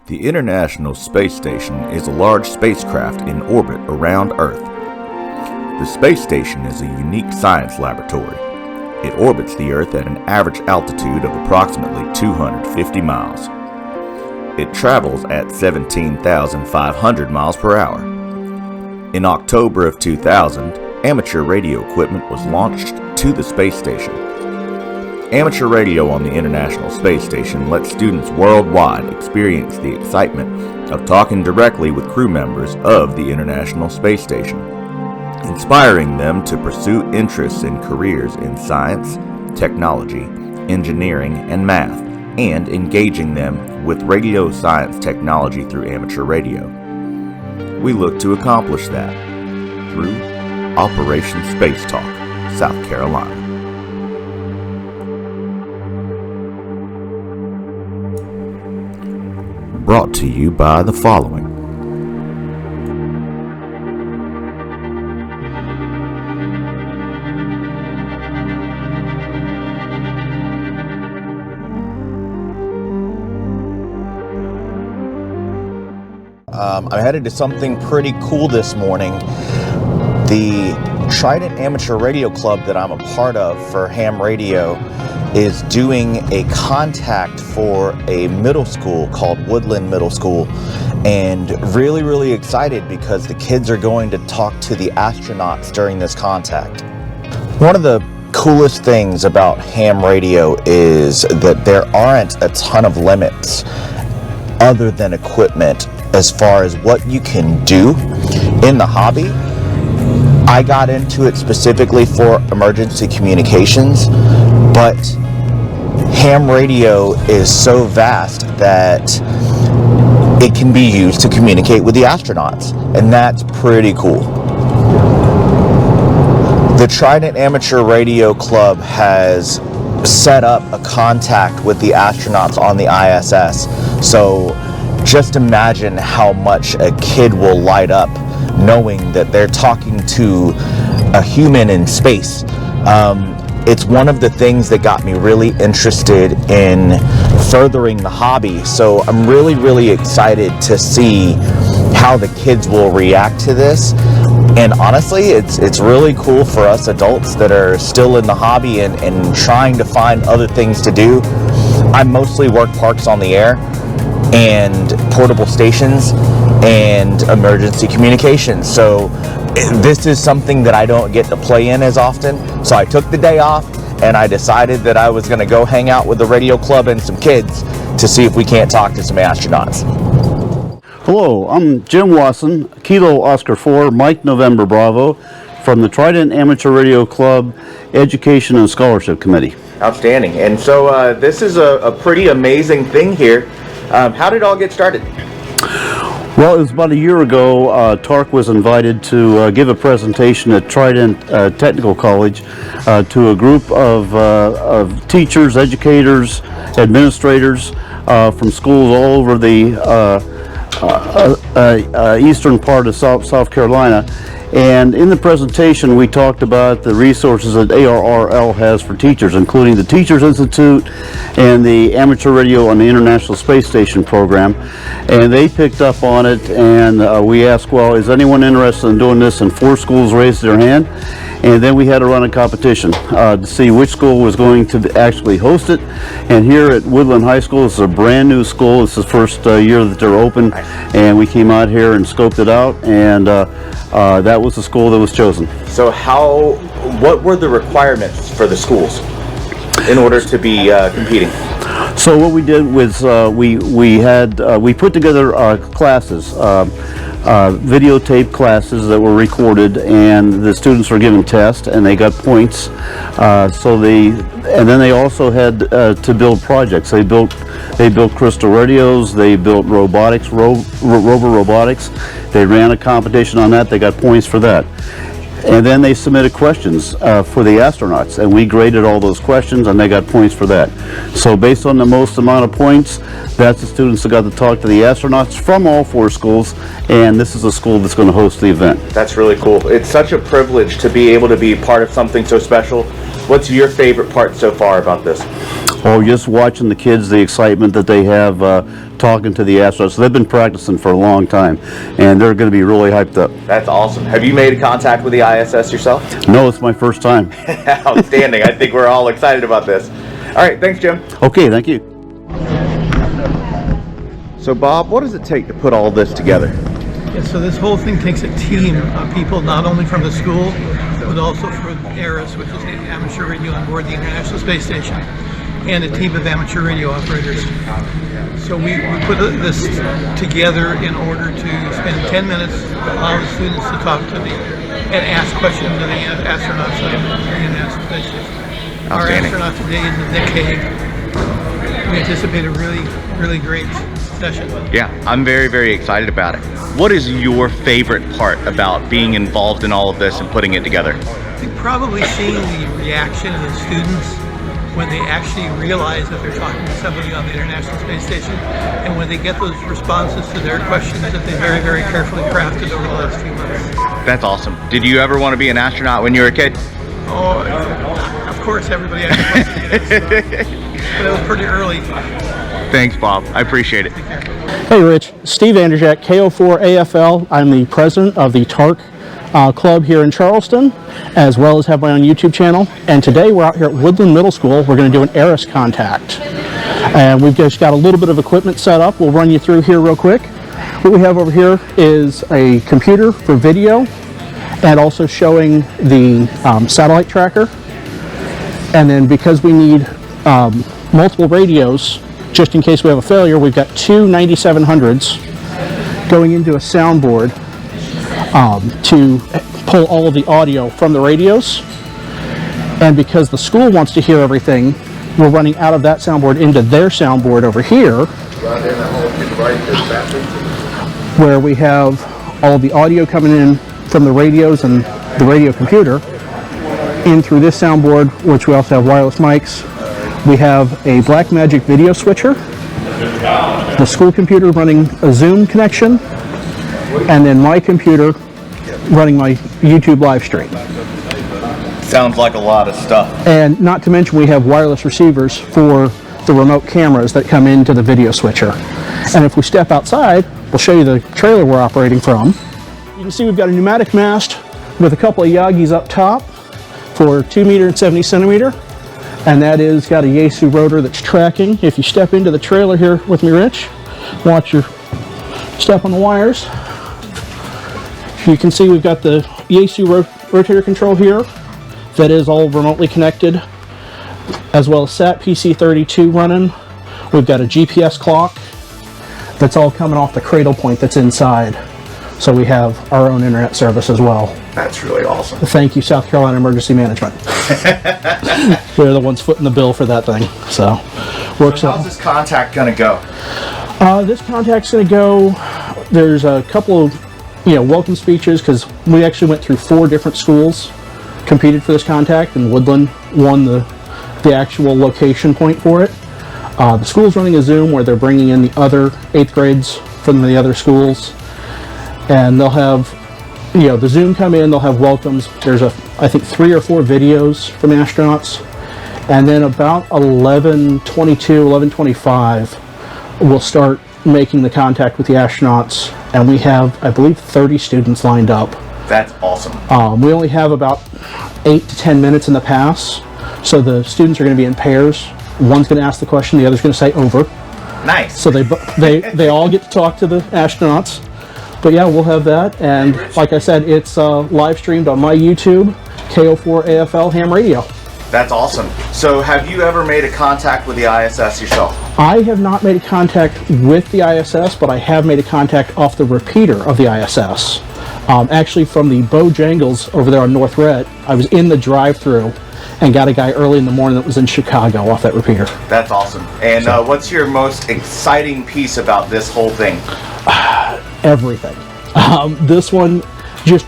The International Space Station is a large spacecraft in orbit around Earth. The space station is a unique science laboratory. It orbits the Earth at an average altitude of approximately 250 miles. It travels at 17,500 miles per hour. In October of 2000, amateur radio equipment was launched to the space station. Amateur radio on the International Space Station lets students worldwide experience the excitement of talking directly with crew members of the International Space Station, inspiring them to pursue interests in careers in science, technology, engineering, and math, and engaging them with radio science technology through amateur radio. We look to accomplish that through Operation Space Talk, South Carolina. Brought to you by the following. I'm headed to something pretty cool this morning. The Trident Amateur Radio Club that I'm a part of for ham radio is doing a contact for a middle school called Woodland Middle School, and really excited because the kids are going to talk to the astronauts during this contact. One of the coolest things about ham radio is that there aren't a ton of limits other than equipment as far as what you can do in the hobby. I got into it specifically for emergency communications, but ham radio is so vast that it can be used to communicate with the astronauts, and that's pretty cool. The Trident Amateur Radio Club has set up a contact with the astronauts on the ISS, so just imagine how much a kid will light up knowing that they're talking to a human in space. It's one of the things that got me really interested in furthering the hobby, so I'm really excited to see how the kids will react to this. And honestly, it's really cool for us adults that are still in the hobby and trying to find other things to do. I mostly work parks on the air and portable stations and emergency communications, so this is something that I don't get to play in as often. So I took the day off and I decided that I was going to go hang out with the radio club and some kids to see if we can't talk to some astronauts. Hello, I'm Jim Wasson, Kilo Oscar 4, Mike November Bravo, from the Trident Amateur Radio Club Education and Scholarship Committee. Outstanding. And so this is a pretty amazing thing here. How did it all get started? Well, it was about a year ago. TARC was invited to give a presentation at Trident Technical College to a group of teachers, educators, administrators from schools all over the eastern part of South Carolina. And in the presentation, we talked about the resources that ARRL has for teachers, including the Teachers Institute and the Amateur Radio on the International Space Station program. And they picked up on it, and we asked, well, is anyone interested in doing this? And 4 schools raised their hand. And then we had to run a competition to see which school was going to actually host it. And here at Woodland High School, this is a brand new school. It's the first year that they're open. And we came out here and scoped it out, and that was the school that was chosen. So what were the requirements for the schools in order to be competing? So what we did was we put together classes, videotape classes that were recorded, and the students were given tests and they got points. And then they also had to build projects. They built crystal radios. They built robotics, rover robotics. They ran a competition on that. They got points for that. And then they submitted questions for the astronauts, and we graded all those questions, and they got points for that. So based on the most amount of points, that's the students that got to talk to the astronauts from all 4 schools, and this is a school that's going to host the event. That's really cool. It's such a privilege to be able to be part of something so special. What's your favorite part so far about this? Oh, just watching the kids, the excitement that they have talking to the astronauts. So they've been practicing for a long time, and they're going to be really hyped up. That's awesome. Have you made contact with the ISS yourself? No, it's my first time. Outstanding. I think we're all excited about this. All right, thanks, Jim. Okay, thank you. So, Bob, what does it take to put all this together? Yeah, so this whole thing takes a team of people, not only from the school, but also from ARIS, which is the amateur radio on board the International Space Station, and a team of amateur radio operators. So we put this together in order to spend 10 minutes, allow the students to talk to me, and ask questions of the astronauts on the International Space Station. Our astronaut today is Nick Hague. We anticipate a really great session. Yeah, I'm very, very excited about it. What is your favorite part about being involved in all of this and putting it together? I think probably seeing the reaction of the students when they actually realize that they're talking to somebody on the International Space Station, and when they get those responses to their questions that they very, very carefully crafted over the last few months. That's awesome. Did you ever want to be an astronaut when you were a kid? Oh, of course everybody actually wants to get it, but it was pretty early. Thanks, Bob. I appreciate it. Hey Rich, Steve Anderjack, KO4AFL. I'm the president of the TARC club here in Charleston, as well as have my own YouTube channel. And today we're out here at Woodland Middle School. We're going to do an ISS Contact. And we've just got a little bit of equipment set up. We'll run you through here real quick. What we have over here is a computer for video and also showing the satellite tracker. And then because we need multiple radios, just in case we have a failure, we've got two 9700s going into a soundboard to pull all of the audio from the radios. And because the school wants to hear everything, we're running out of that soundboard into their soundboard over here, where we have all the audio coming in from the radios and the radio computer in through this soundboard, which we also have wireless mics. We have a Blackmagic video switcher, the school computer running a Zoom connection, and then my computer running my YouTube live stream. Sounds like a lot of stuff. And not to mention we have wireless receivers for the remote cameras that come into the video switcher. And if we step outside, we'll show you the trailer we're operating from. You can see we've got a pneumatic mast with a couple of Yagis up top for 2 meter and 70 centimeter. And that is got a Yaesu rotor that's tracking. If you step into the trailer here with me, Rich, watch your step on the wires. You can see we've got the Yaesu rotator control here that is all remotely connected, as well as SAT PC32 running. We've got a GPS clock that's all coming off the cradle point that's inside. So we have our own internet service as well. That's really awesome. Thank you, South Carolina Emergency Management. They're the ones footing the bill for that thing. So, works out. How's this contact gonna go? This contact's gonna go. There's a couple of, welcome speeches, because we actually went through 4 different schools, competed for this contact, and Woodland won the actual location point for it. The school's running a Zoom where they're bringing in the other 8th grades from the other schools, and they'll have the Zoom come in, they'll have welcomes. There's I think 3 or 4 videos from astronauts, and then about 11:22, 11:25, we'll start making the contact with the astronauts, and we have, I believe, 30 students lined up. That's awesome. We only have about 8 to 10 minutes in the pass, so the students are going to be in pairs. One's going to ask the question, the other's going to say over. Nice. So they all get to talk to the astronauts. But yeah, we'll have that, and like I said, it's live streamed on my YouTube, KO4AFL Ham Radio. That's awesome. So have you ever made a contact with the ISS yourself? I have not made a contact with the ISS, but I have made a contact off the repeater of the ISS. Actually from the Bojangles over there on North Red, I was in the drive-thru and got a guy early in the morning that was in Chicago off that repeater. That's awesome. And what's your most exciting piece about this whole thing? Everything. This one, just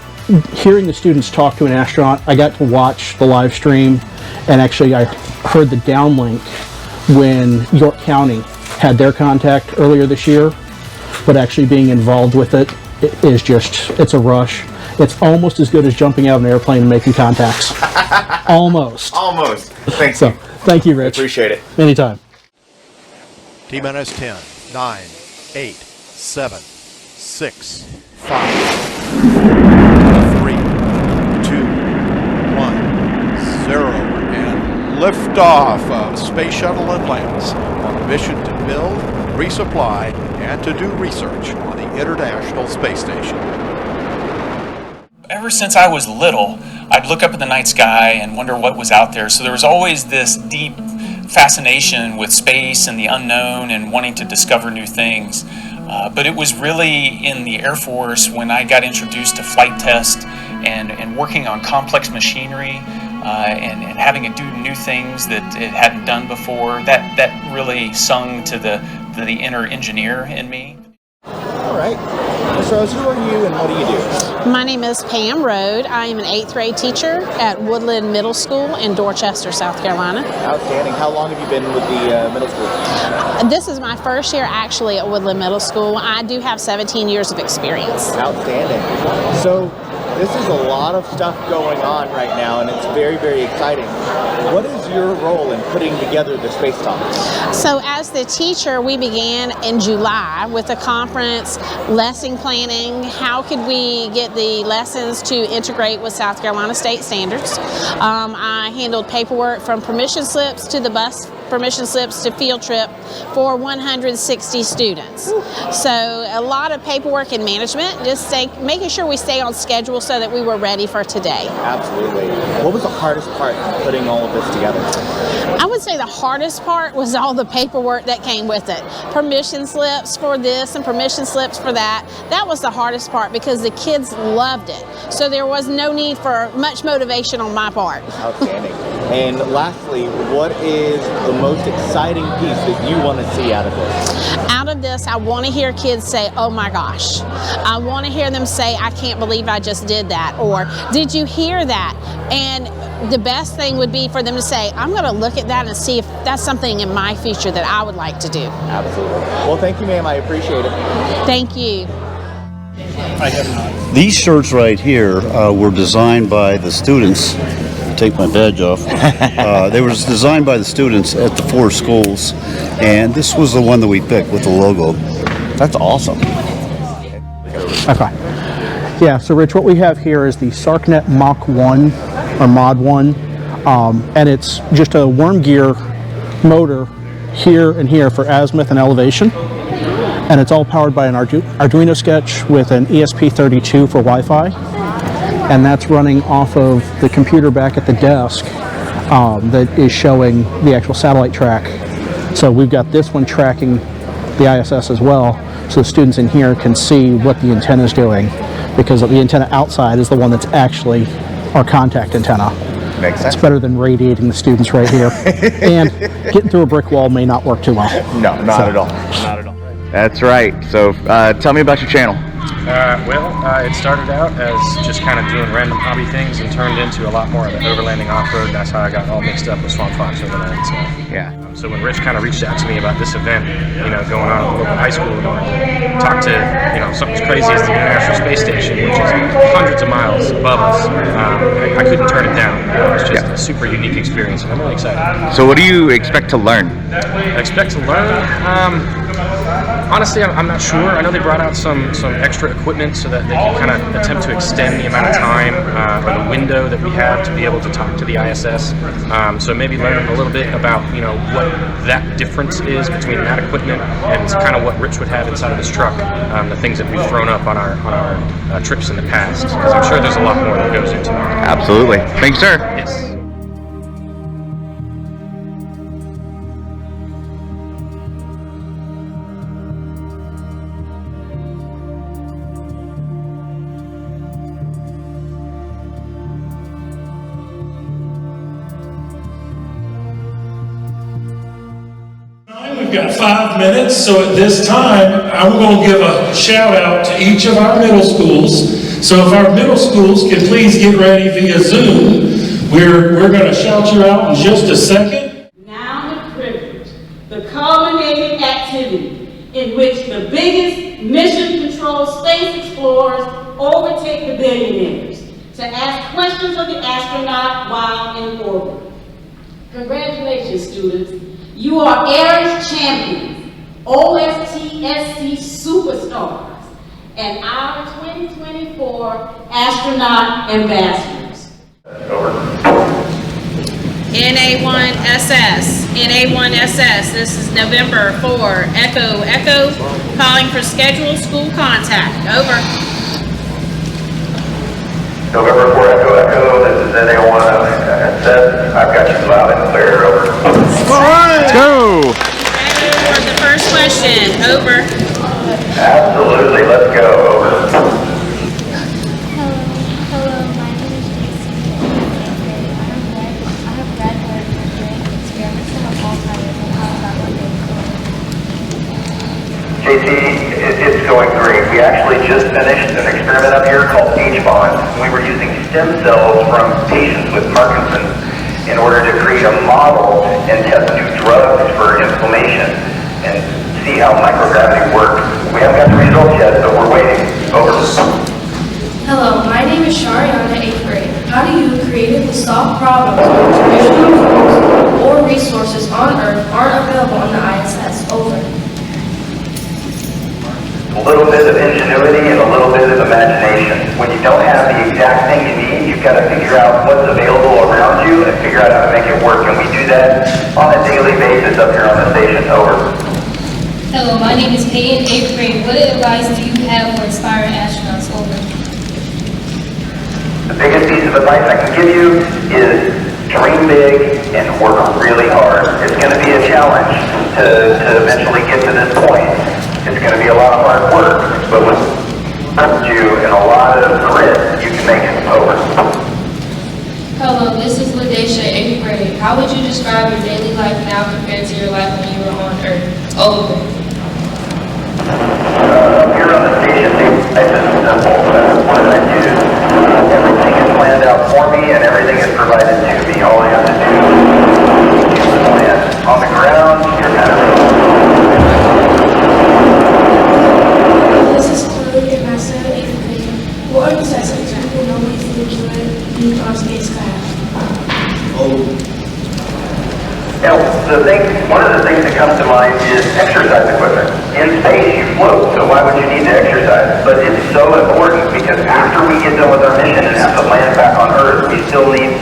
hearing the students talk to an astronaut. I got to watch the live stream, and actually I heard the downlink when York County had their contact earlier this year, but actually being involved with it is just, it's a rush. It's almost as good as jumping out of an airplane and making contacts. Almost. Almost. Thanks. So, Thank you, Rich. Appreciate it. Anytime. T-minus 10, 9, 8, 7, 6, 5, 3, 2, 1, 0, and liftoff of Space Shuttle Atlantis on a mission to build, resupply, and to do research on the International Space Station. Ever since I was little, I'd look up at the night sky and wonder what was out there. So there was always this deep fascination with space and the unknown and wanting to discover new things. But it was really in the Air Force when I got introduced to flight test and working on complex machinery and having to do new things that it hadn't done before. That really sung to the inner engineer in me. All right. Ms. Rose, who are you and what do you do? My name is Pam Rode. I am an 8th grade teacher at Woodland Middle School in Dorchester, South Carolina. Outstanding. How long have you been with the middle school? This is my first year actually at Woodland Middle School. I do have 17 years of experience. Outstanding. So this is a lot of stuff going on right now and it's very, very exciting. What is your role in putting together the Space Talk? So as the teacher, we began in July with a conference, lesson planning. How could we get the lessons to integrate with South Carolina state standards? I handled paperwork from permission slips to the bus permission slips to field trip for 160 students. So a lot of paperwork and management, just making sure we stay on schedule so that we were ready for today. Absolutely. What was the hardest part in putting all of this together? I would say the hardest part was all the paperwork that came with it. Permission slips for this and permission slips for that. That was the hardest part because the kids loved it. So there was no need for much motivation on my part. Outstanding. And lastly, what is the most exciting piece that you want to see out of this? Out of this, I want to hear kids say, oh my gosh. I want to hear them say, I can't believe I just did that. Or, did you hear that? And the best thing would be for them to say, I'm going to look at that and see if that's something in my future that I would like to do. Absolutely. Well, thank you, ma'am. I appreciate it. Thank you. These shirts right here were designed by the students. Take my badge off. They were designed by the students at the 4 schools, and this was the one that we picked with the logo. That's awesome. Okay. Yeah, so Rich, what we have here is the SARCNET Mach 1, or Mod 1, and it's just a worm gear motor here and here for azimuth and elevation. And it's all powered by an Arduino sketch with an ESP32 for Wi-Fi. And that's running off of the computer back at the desk that is showing the actual satellite track. So we've got this one tracking the ISS as well, so the students in here can see what the antenna is doing, because the antenna outside is the one that's actually our contact antenna. Makes sense. It's better than radiating the students right here. And getting through a brick wall may not work too well. No, not at all. Not at all. That's right. So tell me about your channel. It started out as just kind of doing random hobby things and turned into a lot more of the overlanding off-road. That's how I got all mixed up with Swamp Fox Overland. So, yeah. So when Rich kind of reached out to me about this event, going on at the local high school, talk to, something as crazy as the International Space Station, which is hundreds of miles above us, I couldn't turn it down. It was just a super unique experience, and I'm really excited. So what do you expect to learn? I expect to learn? Honestly, I'm not sure. I know they brought out some extra equipment so that they can kind of attempt to extend the amount of time or the window that we have to be able to talk to the ISS. So maybe learn a little bit about what that difference is between that equipment and kind of what Rich would have inside of his truck, the things that we've thrown up on our trips in the past. Because I'm sure there's a lot more that goes into it. Absolutely. Thanks, sir. Yes. We've got 5 minutes, so at this time, I'm going to give a shout out to each of our middle schools. So if our middle schools can please get ready via Zoom, we're going to shout you out in just a second. Now the privilege, the culminating activity in which the biggest mission-controlled space explorers overtake the billionaires to ask questions of the astronaut while in orbit. Congratulations, students. You are ARIS champions, OSTSC superstars, and our 2024 astronaut ambassadors. NA1SS, NA1SS, this is November 4, Echo, Echo, calling for scheduled school contact, over. November 4, Echo, Echo, this is NA1SS, I've got you loud and clear, over. All right, let's go. Ready for the first question, over. Absolutely, let's go, over. JT, it's going great. We actually just finished an experiment up here called H-bond. We were using stem cells from patients with Parkinson's in order to create a model and test new drugs for inflammation and see how microgravity works. We haven't got the results yet, but we're waiting. Over. Hello, my name is Shariana, 8th grade. How do you creatively solve problems when traditional tools or resources on Earth aren't available on the ISS? Over. A little bit of ingenuity and a little bit of imagination. When you don't have the exact thing you need, you've got to figure out what's available around you and figure out how to make it work. And we do that on a daily basis up here on the station. Over. Hello, my name is Peyton, 8th grade. What advice do you have for aspiring astronauts? Over. The biggest piece of advice I can give you is dream big and work really hard. It's going to be a challenge to eventually get to this point. It's going to be a lot of hard work, but with you and a lot of grit, you can make it. Over. Hello, this is Ladesha, 8th grade. How would you describe your daily life now compared to your life when you were on Earth? Over. Here on the station, life is simple. What I do, everything is planned out for me and everything is provided to me. All I have to do is plan. On the ground, you're kind of... What are the subjects people normally think would be on spacecraft? Now, one of the things that comes to mind is exercise equipment. In space, you float, so why would you need to exercise? But it's so important because after we get done with our mission and have to land back on Earth, we still need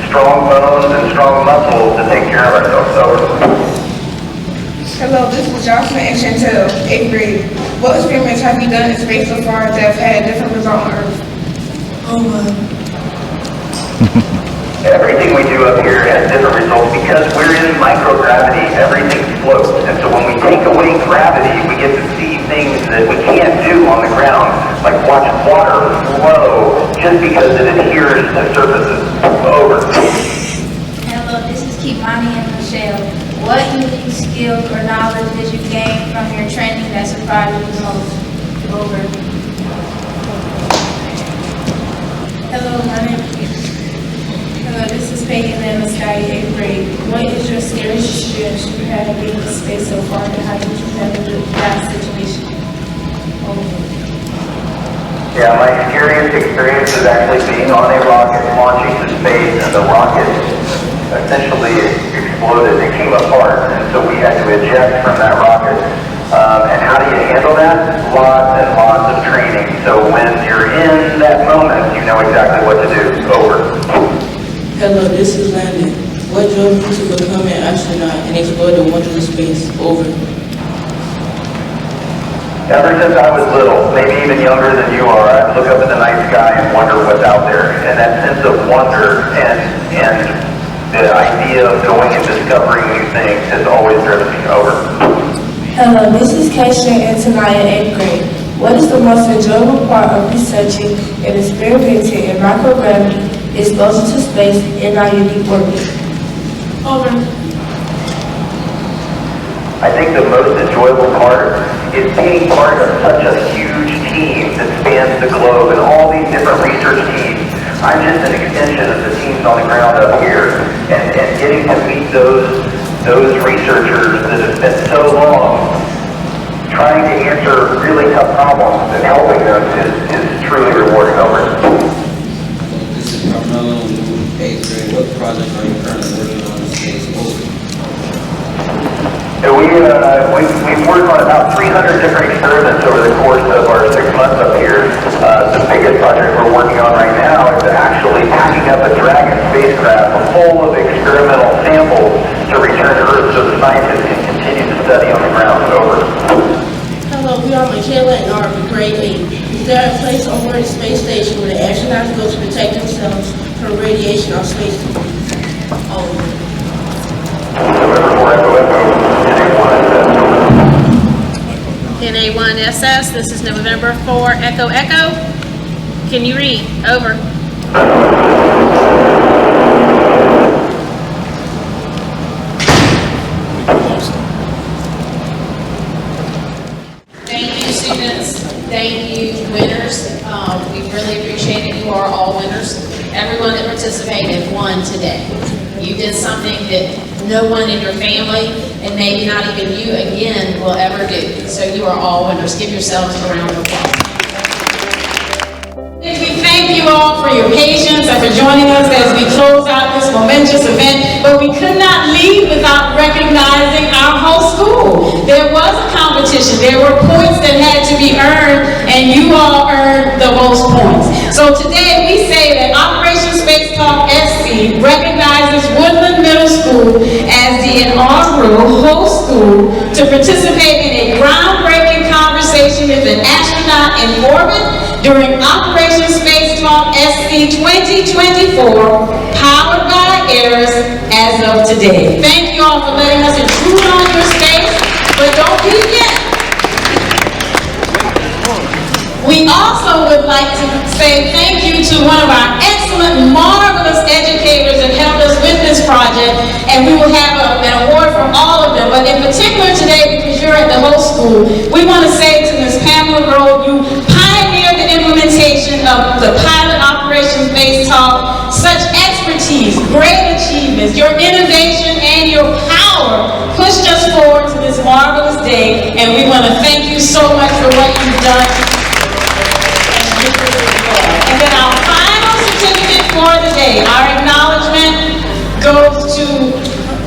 strong bones and strong muscles to take care of ourselves. So, hello, this is Jocelyn and Chantel, 8th grade. What experiments have you done in space so far that have had different results on Earth? Oh my. Everything we do up here has different results because we're in microgravity. Everything floats. And so when we take away gravity, we get to see things that we can't do on the ground, like watch water flow just because it adheres to surfaces. Over. Hello, this is Kimani and Michelle. What unique skills or knowledge did you gain from your training that surprised you the most? Over. Hello, this is Peyton and Sky, 8th grade. What is your scariest experience you had being in space so far, and how did you handle that situation? Yeah, my scariest experience is actually being on a rocket launching to space, and the rocket essentially exploded. It came apart, and so we had to eject from that rocket. And how do you handle that? Lots and lots of training. So when you're in that moment, you know exactly what to do. Over. Hello, this is Landon. What drove you to become an astronaut and explore the wonders of space? Over. Ever since I was little, maybe even younger than you are, I'd look up at the night sky and wonder what's out there. And that sense of wonder and the idea of going and discovering new things has always driven me. Over. Hello, this is Keisha and Tanaya, 8th grade. What is the most enjoyable part of researching and experimenting in microgravity, exposure to space, and our unique orbit? Over. I think the most enjoyable part is being part of such a huge team that spans the globe and all these different research teams. I'm just an extension of the teams on the ground up here, and getting to meet those researchers that have spent so long trying to answer really tough problems and helping them is truly rewarding. Over. This is Carmelo, 8th grade. What project are you currently working on in space? course of our 6 months up here, the biggest project we're working on right now is actually packing up a Dragon spacecraft full of experimental samples to return to Earth so the scientists can continue to study on the ground. Over. Hello, we are Michaela and are in grade 8. Is there a place on board the space station where the astronauts go to protect themselves from radiation on space? NA1SS, this is November 4 Echo Echo. Can you read? Over. Thank you, students. Thank you, winners. We really appreciate it. You are all winners. Everyone that participated won today. You did something that no one in your family, and maybe not even you again, will ever do. So you are all winners. Give yourselves a round of applause. We thank you all for your patience and for joining us as we close out this momentous event, but we could not leave without recognizing our whole school. There was a competition. There were points that had to be earned, and you all earned the most points. So today we say that Operation Space Talk SC recognizes Woodland Middle School as the inaugural host school to participate in a groundbreaking conversation with an astronaut in orbit during Operation Space Talk SC 2024, powered by ARIS as of today. Thank you all for letting us intrude on your space, but don't be yet. We also would like to say thank you to one of our excellent, marvelous educators that helped us with this project, and we will have an award from all of them. But in particular today, because you're at the host school, we want to say to Ms. Pamela Grove, you pioneered the implementation of the pilot Operation Space Talk. Such expertise, great achievements, your innovation and your power pushed us forward to this marvelous day, and we want to thank you so much for what you've done. And then our final certificate for the day, our acknowledgement goes to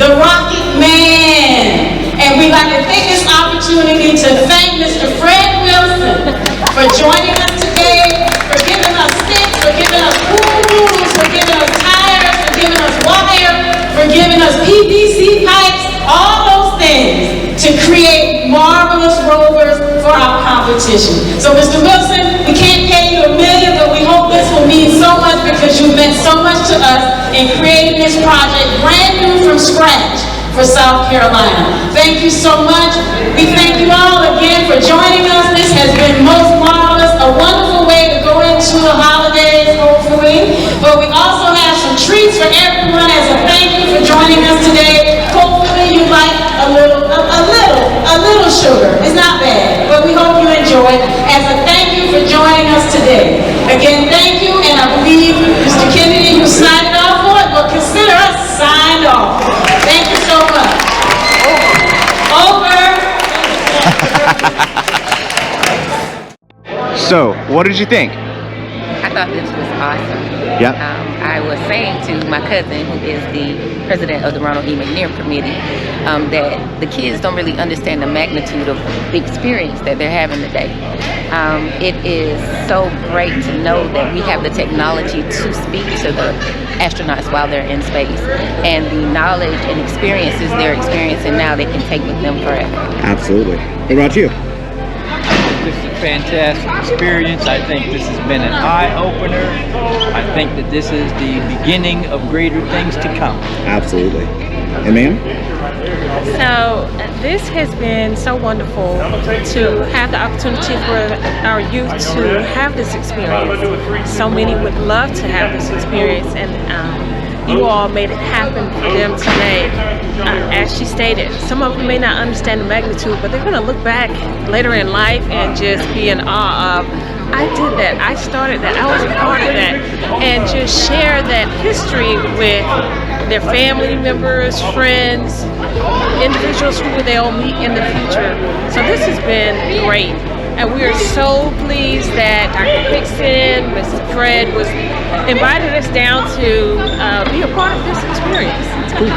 the Rocket Man. And we'd like to take this opportunity to thank Mr. Fred Wilson for joining us today, for giving us sticks, for giving us pool noodles, for giving us tires, for giving us wire, for giving us PVC pipes, all those things to create marvelous rovers for our competition. So Mr. Wilson, we can't pay you $1 million, but we hope this will mean so much because you meant so much to us in creating this project brand new from scratch for South Carolina. Thank you so much. We thank you all again for joining us. This has been most marvelous, a wonderful way to go into the holidays, hopefully. But we also have some treats for everyone as a thank you for joining us today. Hopefully you like a little sugar. It's not bad, but we hope you enjoy it as a thank you for joining us today. Again, thank you, and I believe Mr. Kennedy, who signed off for it, will consider us signed off. Thank you so much. Over. So, what did you think? I thought this was awesome. Yep. I was saying to my cousin, who is the president of the Ronald E. McNair Committee, that the kids don't really understand the magnitude of the experience that they're having today. It is so great to know that we have the technology to speak to the astronauts while they're in space, and the knowledge and experiences they're experiencing now they can take with them forever. Absolutely. What about you? This is a fantastic experience. I think this has been an eye-opener. I think that this is the beginning of greater things to come. Absolutely. And ma'am? So this has been so wonderful to have the opportunity for our youth to have this experience. So many would love to have this experience, and you all made it happen for them today. As she stated, some of them may not understand the magnitude, but they're going to look back later in life and just be in awe of, I did that, I started that, I was a part of that, and just share that history with their family members, friends, individuals who they'll meet in the future. So this has been great. And we are so pleased that Dr. Hickson, Mr. Fred invited us down to be a part of this experience. Cool.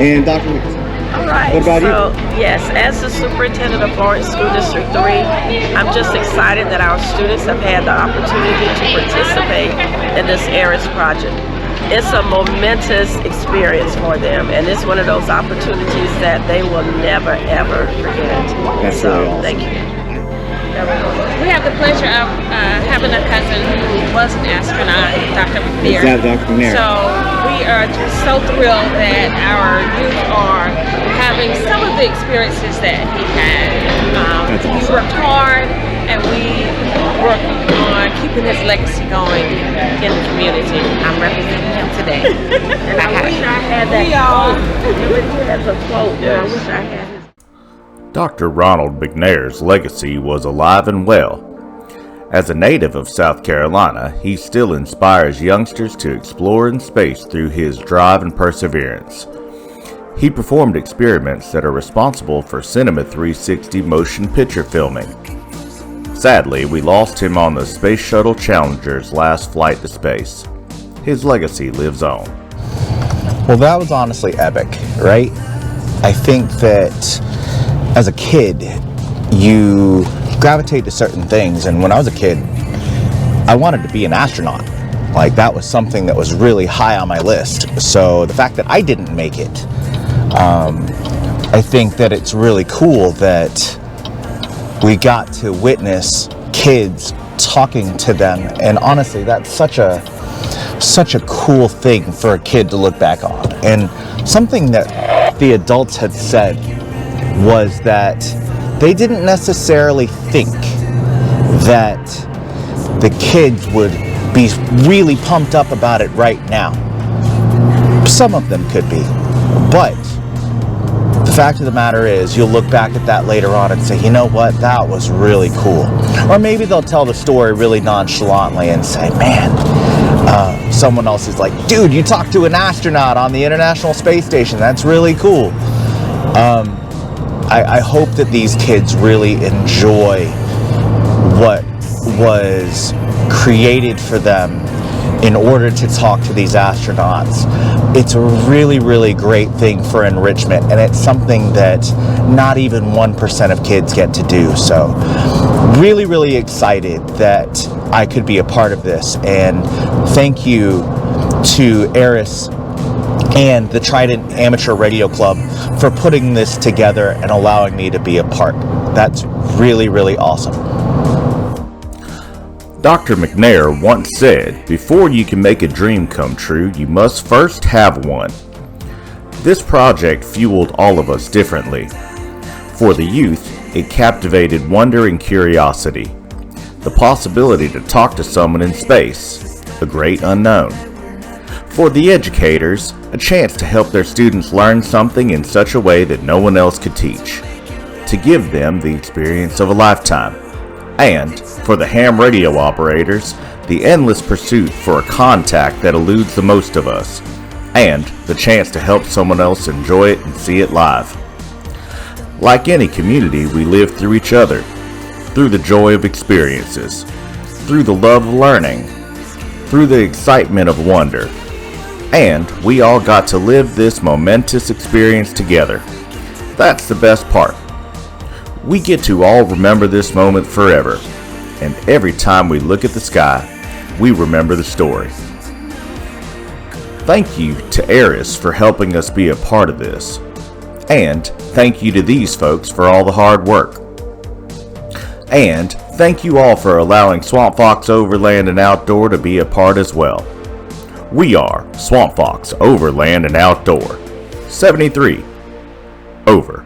And Dr. Hickson? All right. What about so, you? Yes, as the superintendent of Florence School District 3, I'm just excited that our students have had the opportunity to participate in this ARIS project. It's a momentous experience for them, and it's one of those opportunities that they will never, ever forget. That's so, really awesome. Thank you. We have the pleasure of having a cousin who was an astronaut, Dr. McNair. Is that Dr. McNair? So we are just so thrilled that our youth are having some of the experiences that he had. That's awesome. He worked hard, and we worked on keeping his legacy going in the community. I'm representing him today. And I wish I had that quote. That's a quote. I wish I had his. Dr. Ronald McNair's legacy was alive and well. As a native of South Carolina, he still inspires youngsters to explore in space through his drive and perseverance. He performed experiments that are responsible for Cinema 360 motion picture filming. Sadly, we lost him on the Space Shuttle Challenger's last flight to space. His legacy lives on. Well, that was honestly epic, right? I think that as a kid, you gravitate to certain things, and when I was a kid, I wanted to be an astronaut. Like, that was something that was really high on my list. So the fact that I didn't make it, I think that it's really cool that we got to witness kids talking to them, and honestly, that's such a cool thing for a kid to look back on. And something that the adults had said was that they didn't necessarily think that the kids would be really pumped up about it right now. Some of them could be, but the fact of the matter is, you'll look back at that later on and say, you know what, that was really cool. Or maybe they'll tell the story really nonchalantly and say, man, someone else is like, dude, you talked to an astronaut on the International Space Station, that's really cool. I hope that these kids really enjoy what was created for them in order to talk to these astronauts. It's a really, really great thing for enrichment, and it's something that not even 1% of kids get to do. So really, really excited that I could be a part of this, and thank you to ARIS and the Trident Amateur Radio Club for putting this together and allowing me to be a part. That's really, really awesome. Dr. McNair once said, before you can make a dream come true, you must first have one. This project fueled all of us differently. For the youth, it captivated wonder and curiosity. The possibility to talk to someone in space, a great unknown. For the educators, a chance to help their students learn something in such a way that no one else could teach. To give them the experience of a lifetime. And, for the ham radio operators, the endless pursuit for a contact that eludes the most of us. And the chance to help someone else enjoy it and see it live. Like any community, we live through each other. Through the joy of experiences. Through the love of learning. Through the excitement of wonder. And we all got to live this momentous experience together. That's the best part. We get to all remember this moment forever, and every time we look at the sky, we remember the story. Thank you to ARIS for helping us be a part of this, and thank you to these folks for all the hard work. And thank you all for allowing Swamp Fox Overland and Outdoor to be a part as well. We are Swamp Fox Overland and Outdoor. 73. Over.